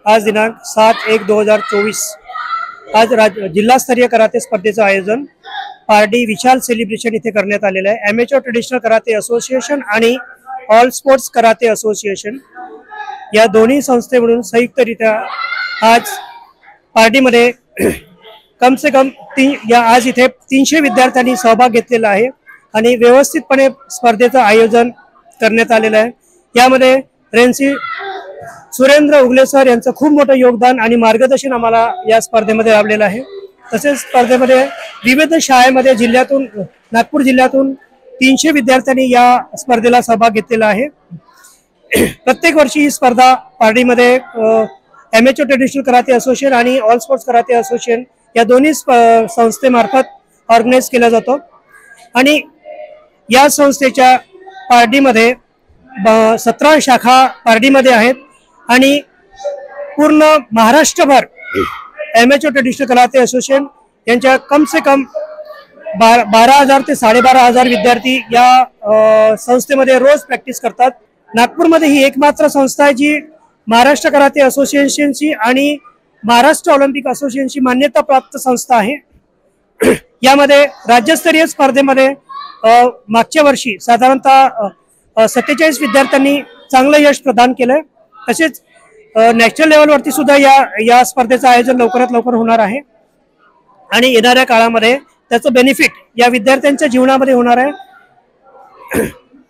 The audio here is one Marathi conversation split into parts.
आज दिनांक 7/1/2024 आज जिल्हास्तरीय कराटे स्पर्धेचं आयोजन पारडी विशाल सेलिब्रेशन इथे करण्यात आलेलं आहे। ॲमेच्युअर ट्रेडिशनल कराटे असोसिएशन आणि ऑल स्पोर्ट्स कराटे असोसिएशन या दोन्ही संस्थेकडून संयुक्तरित्या आज पारडीमध्ये कम से कम आज इथे 300 विद्यार्थ्यांनी सहभाग घेतलेला आहे आणि व्यवस्थितपणे स्पर्धेचं आयोजन करण्यात आलेलं आहे। यामध्ये रेन्सी सुरेंद्र उगले सर यांचं खूप मोठं योगदान आणि मार्गदर्शन आम्हाला या स्पर्धेमध्ये लाभलेलं आहे। तसेच स्पर्धेमध्ये विविध शाळेमध्ये जिल्ह्यातून नागपूर जिल्ह्यातून 300 विद्यार्थ्यांनी या स्पर्धेला सहभाग घेतलेला आहे। प्रत्येक वर्षी ही स्पर्धा पारडीमध्ये ॲमेच्युअर ट्रेडिशनल कराटे असोसिएशन आणि ऑल स्पोर्ट्स कराटे असोसिएशन या दोन्ही संस्थेमार्फत ऑर्गनाइज केला जातो आणि या संस्थेच्या पारडीमध्ये 17 शाखा पारडीमध्ये आहेत आणि पूर्ण महाराष्ट्रभर ॲमेच्युअर ट्रेडिशनल कराटे असोसिएशन यांच्या कम से कम 12,000 ते 12,500 विद्यार्थी या संस्थेमध्ये रोज प्रॅक्टिस करतात। नागपूरमध्ये ही एकमात्र संस्था आहे जी महाराष्ट्र कराटे असोसिएशनची आणि महाराष्ट्र ऑलिम्पिक असोसिएशनची मान्यता प्राप्त संस्था आहे। यामध्ये राज्यस्तरीय स्पर्धेमध्ये मागच्या वर्षी साधारणतः 47 विद्यार्थ्यांनी चांगलं यश प्रदान केलंय। तसेच नॅशनल लेवलवरती सुद्धा या स्पर्धेचं आयोजन लवकरात लवकर होणार आहे आणि येणाऱ्या काळामध्ये त्याचं बेनिफिट या विद्यार्थ्यांच्या जीवनामध्ये होणार आहे।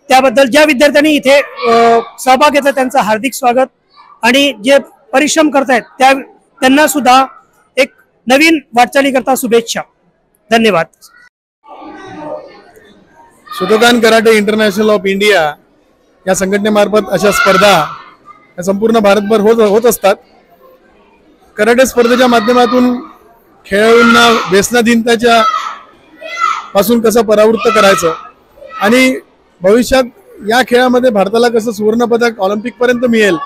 त्याबद्दल ज्या विद्यार्थ्यांनी इथे सहभाग घेतला त्यांचं हार्दिक स्वागत आणि जे परिश्रम करतायत त्यांना सुद्धा एक नवीन वाटचालीकरता शुभेच्छा। धन्यवाद। शोटोकान कराटे इंटरनॅशनल ऑफ इंडिया या संघटनेमार्फत अशा स्पर्धा संपूर्ण भारतभर होत असतात। कराटे स्पर्धेच्या माध्यमातून खेळाडूंना व्यसनाधीनतेच्या पासून कसं परावृत्त करायचं आणि भविष्यात या खेळामध्ये भारताला कसं सुवर्ण पदक ऑलिम्पिक पर्यंत मिळेल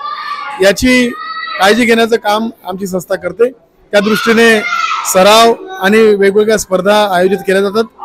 याची काळजी घेण्याचं काम आमची संस्था करते। त्या दृष्टीने सराव आणि वेगवेगळ्या स्पर्धा आयोजित केल्या जातात।